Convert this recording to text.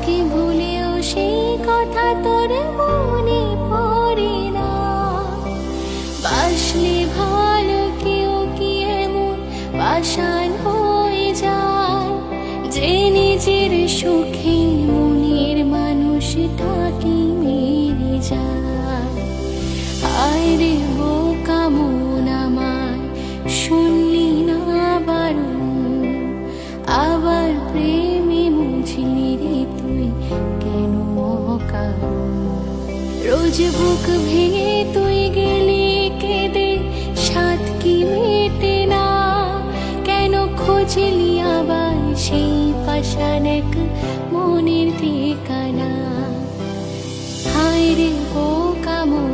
কি ভুলেও সেই কথা তোর মনে পড়ে না। বাসলে ভালো কেউ কি এমন পাষাণ হয়ে যায়, যে নিজের সুখে মনের মানুষটাকে মেরে যায়। হায় রে বোকা মন আমার, শুনলি না বারণ, আবার প্রেমে মুঝলি রে তুই কেন অকারণ। রোজ বুক ভেঙে তুই গেলি কেঁদে, সাত কি মেটে না, কেন খুঁজলি আবার সেই পাষাণ এক মনের ঠিকানা। হায় রে বোকা মন